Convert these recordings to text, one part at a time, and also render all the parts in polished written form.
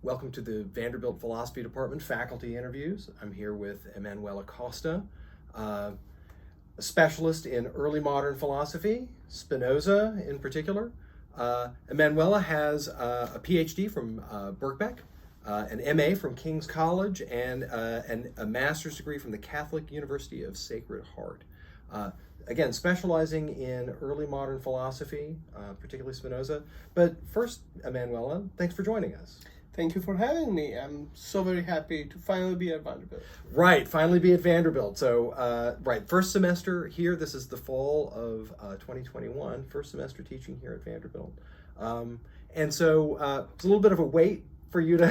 Welcome to the Vanderbilt Philosophy Department faculty interviews. I'm here with Emanuele Costa, a specialist in early modern philosophy, Spinoza in particular. Emanuele has a PhD from Birkbeck, an MA from King's College, and a master's degree from the Catholic University of Sacred Heart. Again, specializing in early modern philosophy, particularly Spinoza. But first, Emanuele, thanks for joining us. Thank you for having me. I'm so very happy to finally be at Vanderbilt. Right, finally be at Vanderbilt. So, first semester here. This is the fall of 2021. First semester teaching here at Vanderbilt. And so it's a little bit of a wait for you to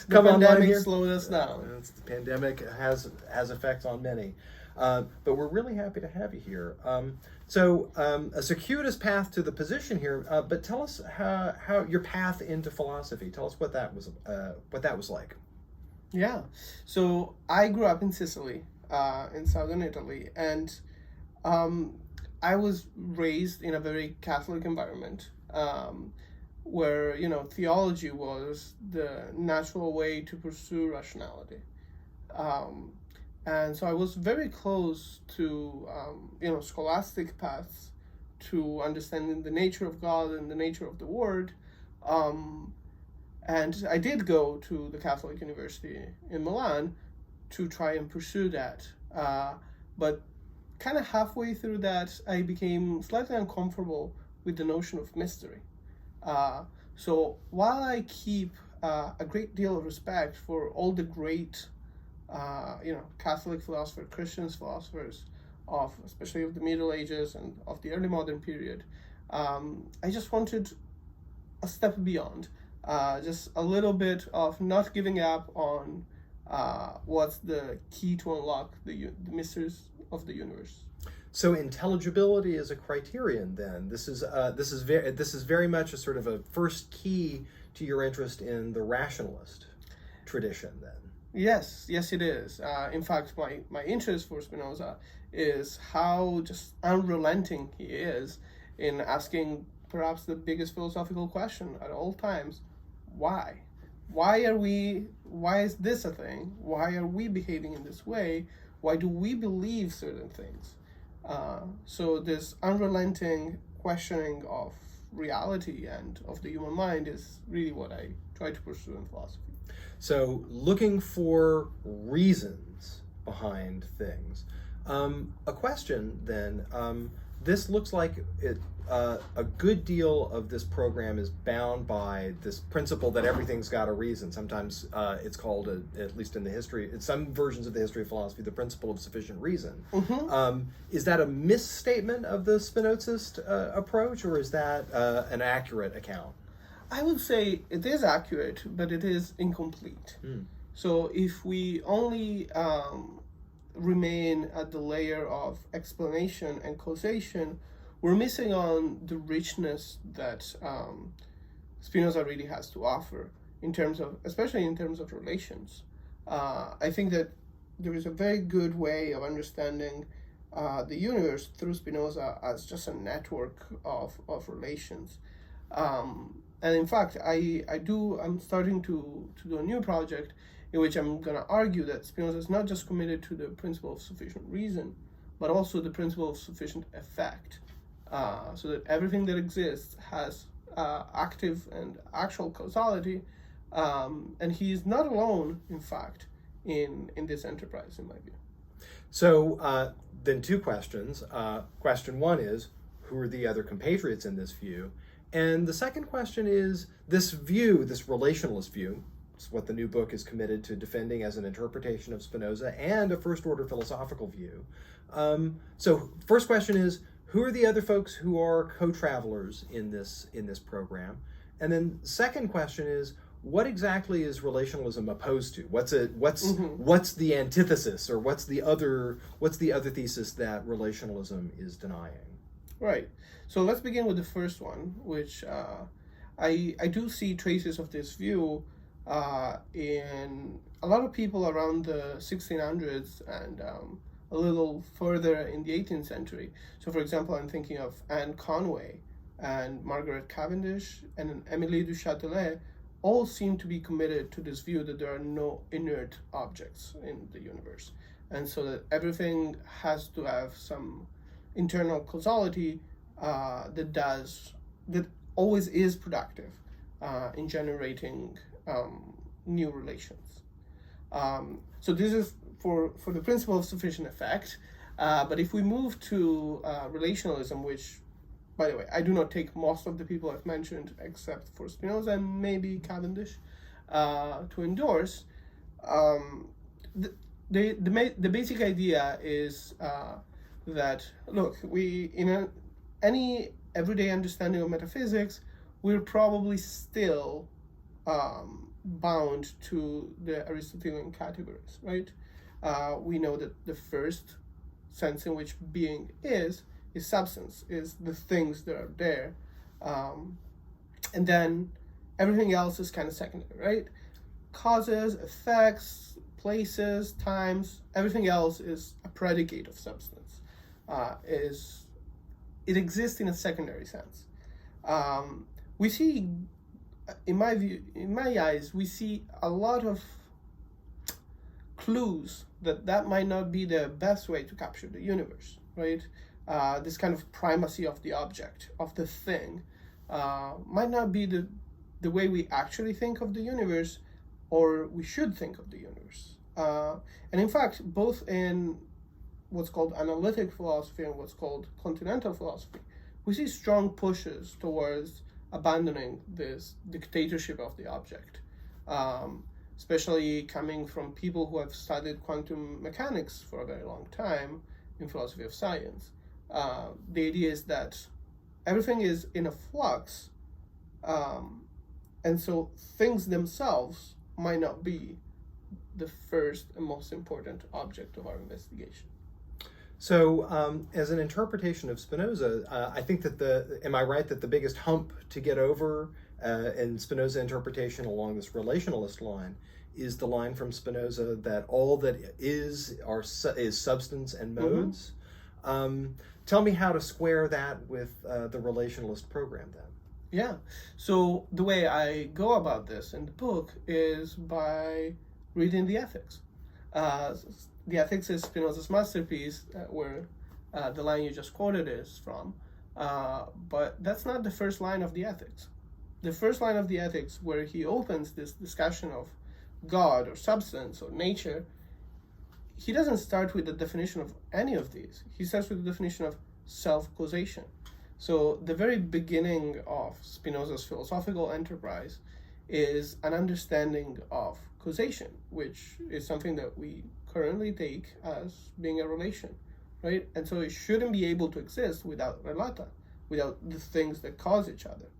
come online here. The pandemic slowed us down. The pandemic has effects on many. But we're really happy to have you here. A circuitous path to the position here, but tell us how your path into philosophy. Tell us what that was like. Yeah, so I grew up in Sicily, in southern Italy, and I was raised in a very Catholic environment, where theology was the natural way to pursue rationality. And so I was very close to, scholastic paths to understanding the nature of God and the nature of the Word. And I did go to the Catholic University in Milan to try and pursue that. But kind of halfway through that, I became slightly uncomfortable with the notion of mystery. So while I keep a great deal of respect for all the great Catholic philosophers, Christian philosophers especially of the Middle Ages and of the early modern period, I just wanted a step beyond, just a little bit of not giving up on what's the key to unlock the mysteries of the universe. So intelligibility is a criterion. Then this is very much a sort of a first key to your interest in the rationalist tradition. Then. Yes, it is. In fact, my interest for Spinoza is how just unrelenting he is in asking perhaps the biggest philosophical question at all times: why? Why is this a thing? Why are we behaving in this way? Why do we believe certain things? So this unrelenting questioning of reality and of the human mind is really what I try to pursue in philosophy. So looking for reasons behind things. A question then, this looks like a good deal of this program is bound by this principle that everything's got a reason. Sometimes it's called, at least in some versions of the history of philosophy, the principle of sufficient reason. Mm-hmm. Is that a misstatement of the Spinozist approach, or is that an accurate account? I would say it is accurate, but it is incomplete. So if we only remain at the layer of explanation and causation, we're missing on the richness that Spinoza really has to offer, especially in terms of relations. I think that there is a very good way of understanding the universe through Spinoza as just a network of relations. And in fact, I'm starting to do a new project in which I'm going to argue that Spinoza is not just committed to the principle of sufficient reason, but also the principle of sufficient effect, so that everything that exists has active and actual causality, and he is not alone, in fact, in this enterprise, in my view. So then two questions. Question one is, who are the other compatriots in this view? And the second question is, this relationalist view, is what the new book is committed to defending as an interpretation of Spinoza and a first-order philosophical view. So first question is, who are the other folks who are co-travelers in this program? And then second question is, what exactly is relationalism opposed to? What's the antithesis, or what's the other thesis that relationalism is denying? Right. So let's begin with the first one, which I do see traces of this view in a lot of people around the 1600s and a little further in the 18th century. So, for example, I'm thinking of Anne Conway and Margaret Cavendish and Émilie du Châtelet, all seem to be committed to this view that there are no inert objects in the universe, and so that everything has to have some internal causality that always is productive in generating new relations. So this is for the principle of sufficient effect. But if we move to relationalism, which, by the way, I do not take most of the people I've mentioned, except for Spinoza and maybe Cavendish, to endorse, the basic idea is that, look, we in any everyday understanding of metaphysics, we're probably still bound to the Aristotelian categories, right? We know that the first sense in which being is substance, is the things that are there, and then everything else is kind of secondary, right? Causes, effects, places, times, everything else is a predicate of substance. It exists in a secondary sense. We see, in my eyes, we see a lot of clues that might not be the best way to capture the universe, right? This kind of primacy of the object, of the thing, might not be the way we actually think of the universe, or we should think of the universe. And in fact, both in what's called analytic philosophy and what's called continental philosophy, we see strong pushes towards abandoning this dictatorship of the object, especially coming from people who have studied quantum mechanics for a very long time in philosophy of science. The idea is that everything is in a flux, and so things themselves might not be the first and most important object of our investigation. So, as an interpretation of Spinoza, I think that am I right that the biggest hump to get over in Spinoza interpretation along this relationalist line is the line from Spinoza that all that is substance and modes? Mm-hmm. Tell me how to square that with the relationalist program then. Yeah. So the way I go about this in the book is by reading the Ethics. The Ethics is Spinoza's masterpiece, where the line you just quoted is from. But that's not the first line of the Ethics. The first line of the Ethics, where he opens this discussion of God or substance or nature, he doesn't start with the definition of any of these. He starts with the definition of self-causation. So the very beginning of Spinoza's philosophical enterprise is an understanding of causation, which is something that we currently take as being a relation, right? And so it shouldn't be able to exist without relata, without the things that cause each other.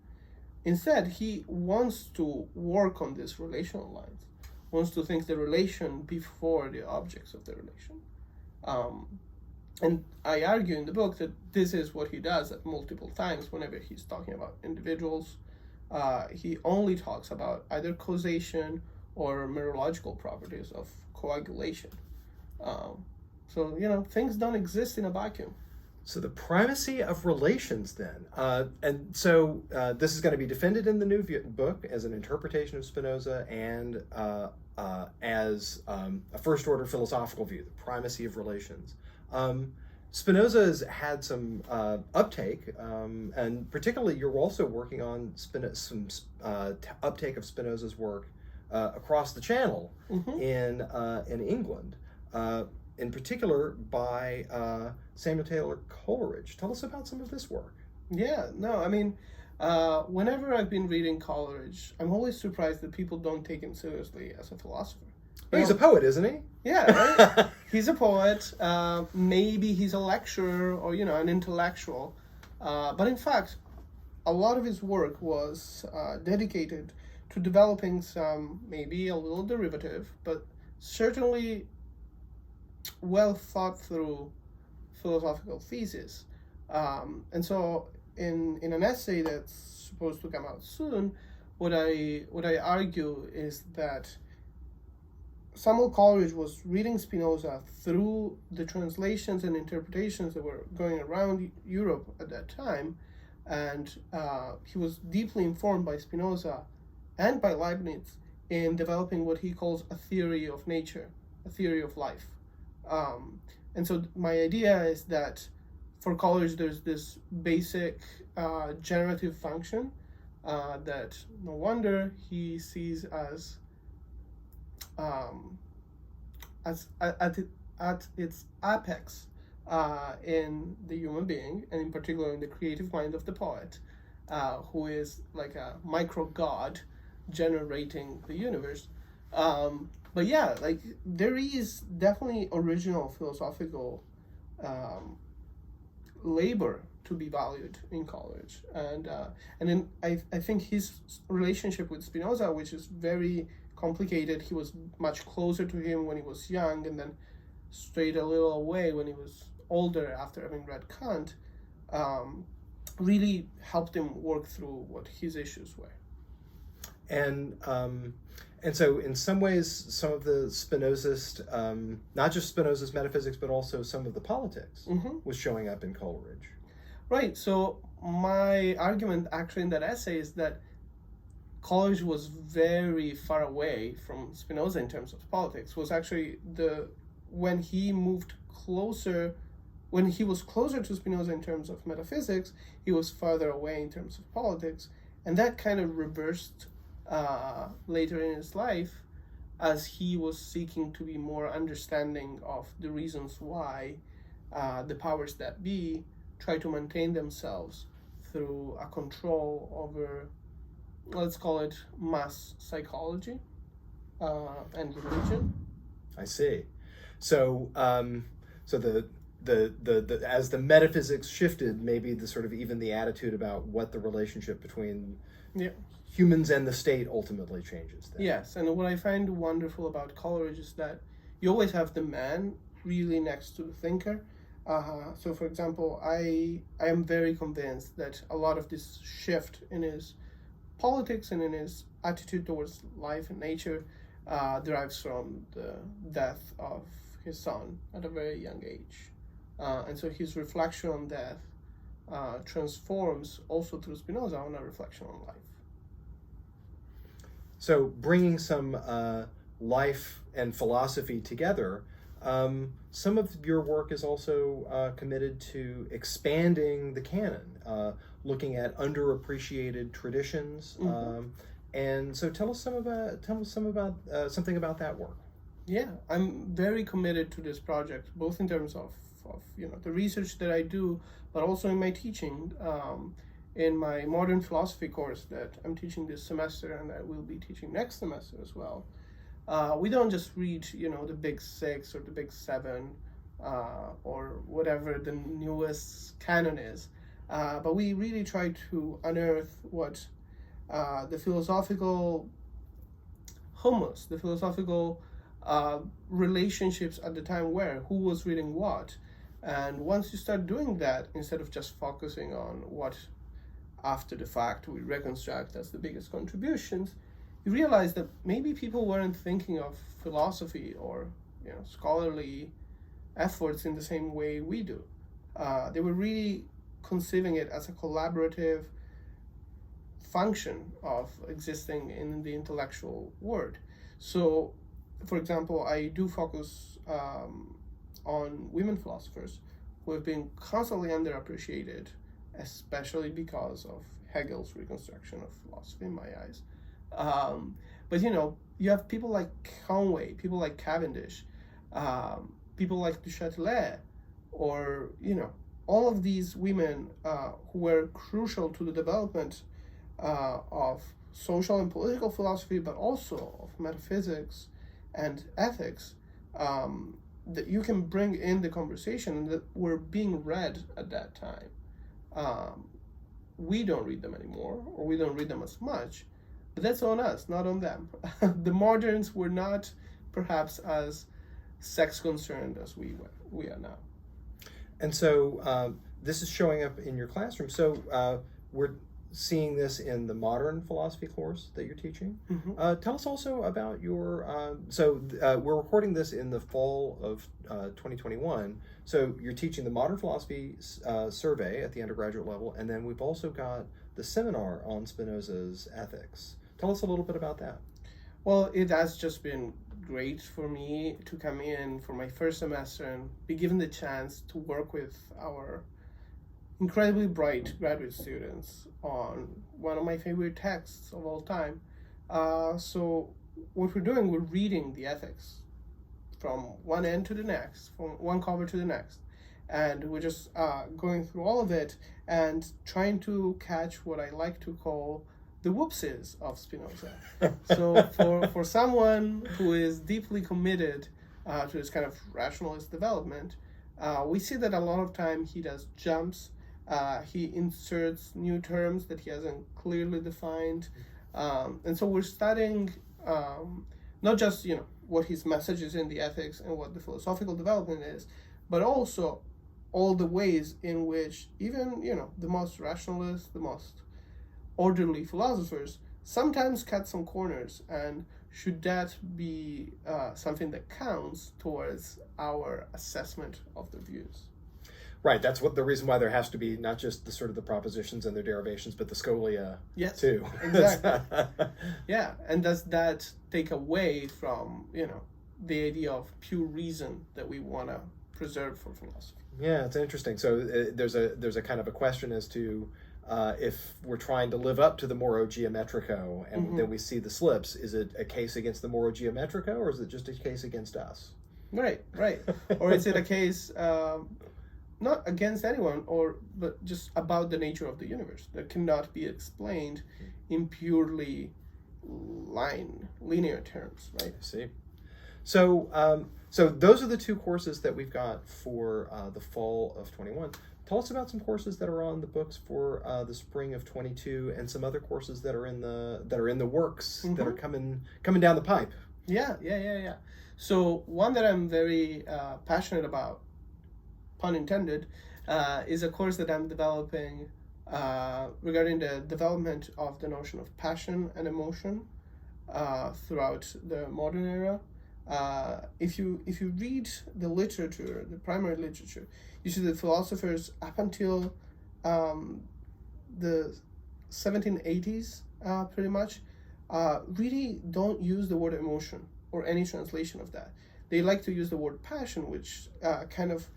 Instead, he wants to work on these relational lines, wants to think the relation before the objects of the relation. And I argue in the book that this is what he does at multiple times whenever he's talking about individuals. He only talks about either causation or meteorological properties of coagulation. So, things don't exist in a vacuum. So the primacy of relations then. And so this is going to be defended in the new book as an interpretation of Spinoza and as a first-order philosophical view, the primacy of relations. Spinoza has had some uptake, and particularly you're also working on some uptake of Spinoza's work across the channel in England, in particular by Samuel Taylor Coleridge. Tell us about some of this work. Yeah, no, I mean, whenever I've been reading Coleridge, I'm always surprised that people don't take him seriously as a philosopher. Well, he's a poet, isn't he? Yeah, right? He's a poet. Maybe he's a lecturer or, an intellectual. But in fact, a lot of his work was dedicated to developing some, maybe a little derivative, but certainly well thought through philosophical thesis. And so in an essay that's supposed to come out soon, what I argue is that Samuel Coleridge was reading Spinoza through the translations and interpretations that were going around Europe at that time, and he was deeply informed by Spinoza, and by Leibniz in developing what he calls a theory of nature, a theory of life. And so my idea is that for Coleridge, there's this basic generative function that no wonder he sees as at its apex in the human being, and in particular in the creative mind of the poet, who is like a micro god generating the universe. But yeah, like there is definitely original philosophical labor to be valued in Coleridge, and then I think his relationship with Spinoza, which is very complicated. He was much closer to him when he was young, and then strayed a little away when he was older after having read Kant. Really helped him work through what his issues were. And so in some ways, some of the Spinozist, not just Spinoza's metaphysics, but also some of the politics was showing up in Coleridge. Right. So my argument actually in that essay is that Coleridge was very far away from Spinoza in terms of politics. Was actually when he was closer to Spinoza in terms of metaphysics, he was farther away in terms of politics, and that kind of reversed later in his life as he was seeking to be more understanding of the reasons why the powers that be try to maintain themselves through a control over, let's call it, mass psychology and religion. I see. So the as the metaphysics shifted, maybe the sort of even the attitude about what the relationship between humans and the state ultimately changes then. Yes, and what I find wonderful about Coleridge is that you always have the man really next to the thinker. So, for example, I am very convinced that a lot of this shift in his politics and in his attitude towards life and nature derives from the death of his son at a very young age. And so his reflection on death transforms also through Spinoza on a reflection on life. So bringing some life and philosophy together, some of your work is also committed to expanding the canon, looking at underappreciated traditions. And so tell us something about that work. Yeah, I'm very committed to this project, both in terms of the research that I do, but also in my teaching. In my modern philosophy course that I'm teaching this semester, and I will be teaching next semester as well, we don't just read, the big six or the big seven, or whatever the newest canon is, but we really try to unearth what the philosophical humus, the philosophical relationships at the time were, who was reading what. And once you start doing that, instead of just focusing on what after the fact we reconstruct as the biggest contributions, you realize that maybe people weren't thinking of philosophy or scholarly efforts in the same way we do. They were really conceiving it as a collaborative function of existing in the intellectual world. So, for example, I do focus on women philosophers who have been constantly underappreciated, especially because of Hegel's reconstruction of philosophy in my eyes. But you have people like Conway, people like Cavendish, people like Du Châtelet, or all of these women who were crucial to the development of social and political philosophy, but also of metaphysics and ethics, that you can bring in the conversation and that were being read at that time. We don't read them anymore, or we don't read them as much, but that's on us, not on them. The moderns were not perhaps as sex concerned as we are now. And so this is showing up in your classroom. So we're seeing this in the modern philosophy course that you're teaching. Tell us also about your, we're recording this in the fall of 2021. So you're teaching the modern philosophy survey at the undergraduate level, and then we've also got the seminar on Spinoza's ethics. Tell us a little bit about that. Well, it has just been great for me to come in for my first semester and be given the chance to work with our incredibly bright graduate students on one of my favorite texts of all time. So what we're doing, we're reading the ethics from one end to the next, from one cover to the next. And we're just going through all of it and trying to catch what I like to call the whoopsies of Spinoza. So for someone who is deeply committed to this kind of rationalist development, we see that a lot of time he does jumps. He inserts new terms that he hasn't clearly defined. And so we're studying not just, what his message is in the ethics and what the philosophical development is, but also all the ways in which even, the most rationalist, the most orderly philosophers sometimes cut some corners. And should that be something that counts towards our assessment of the views? Right, that's the reason why there has to be not just the sort of the propositions and their derivations, but the scholia too. Exactly. Yeah, and does that take away from, the idea of pure reason that we want to preserve for philosophy? Yeah, it's interesting. So there's a kind of a question as to if we're trying to live up to the Moro Geometrico and then we see the slips, is it a case against the Moro Geometrico or is it just a case against us? Right. Or is it a case not against anyone, but just about the nature of the universe that cannot be explained in purely linear terms, right? I see. So those are the two courses that we've got for the fall of 21. Tell us about some courses that are on the books for the spring of 22, and some other courses that are in the works that are coming down the pipe. Yeah. So one that I'm very passionate about, pun intended, is a course that I'm developing regarding the development of the notion of passion and emotion throughout the modern era. If you read the literature, the primary literature, you see that philosophers up until the 1780s, pretty much, really don't use the word emotion or any translation of that. They like to use the word passion, which kind of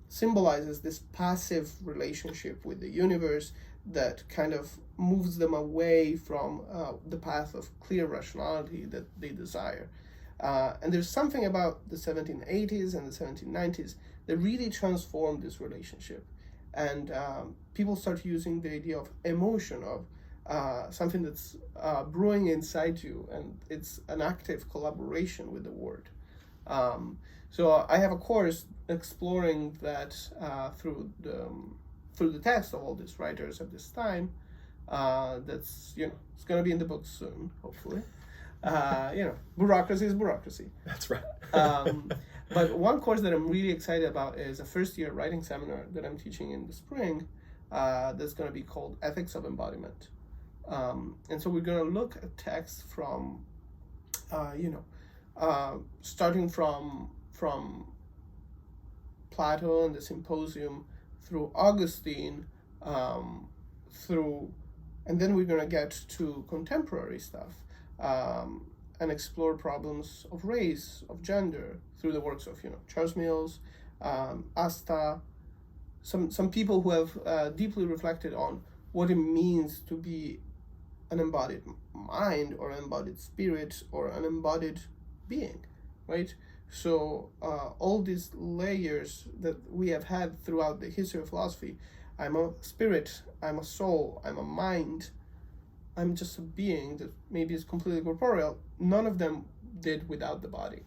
symbolizes this passive relationship with the universe that kind of moves them away from the path of clear rationality that they desire. And there's something about the 1780s and the 1790s that really transformed this relationship. And people start using the idea of emotion, of something that's brewing inside you, and it's an active collaboration with the word. So I have a course exploring that through the text of all these writers at this time. That's it's going to be in the book soon, hopefully. Bureaucracy is bureaucracy. That's right. But one course that I'm really excited about is a first-year writing seminar that I'm teaching in the spring. That's going to be called Ethics of Embodiment. And so we're going to look at texts from, starting from Plato and the Symposium through Augustine, and then we're going to get to contemporary stuff and explore problems of race, of gender, through the works of Charles Mills, Asta, some people who have deeply reflected on what it means to be an embodied mind or an embodied spirit or an embodied being, right? So all these layers that we have had throughout the history of philosophy, I'm a spirit, I'm a soul, I'm a mind, I'm just a being that maybe is completely corporeal. None of them did without the body.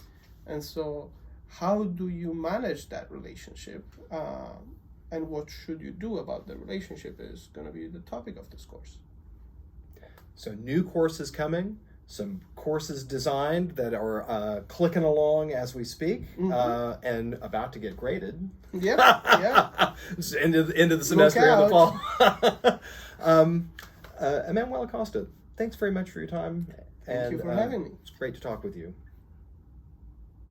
And so how do you manage that relationship? And what should you do about the relationship is going to be the topic of this course. So new courses coming, some courses designed that are clicking along as we speak, and about to get graded. Yep. End of the semester in the fall. Emanuele Costa, thanks very much for your time. Thank you for having me. It's great to talk with you.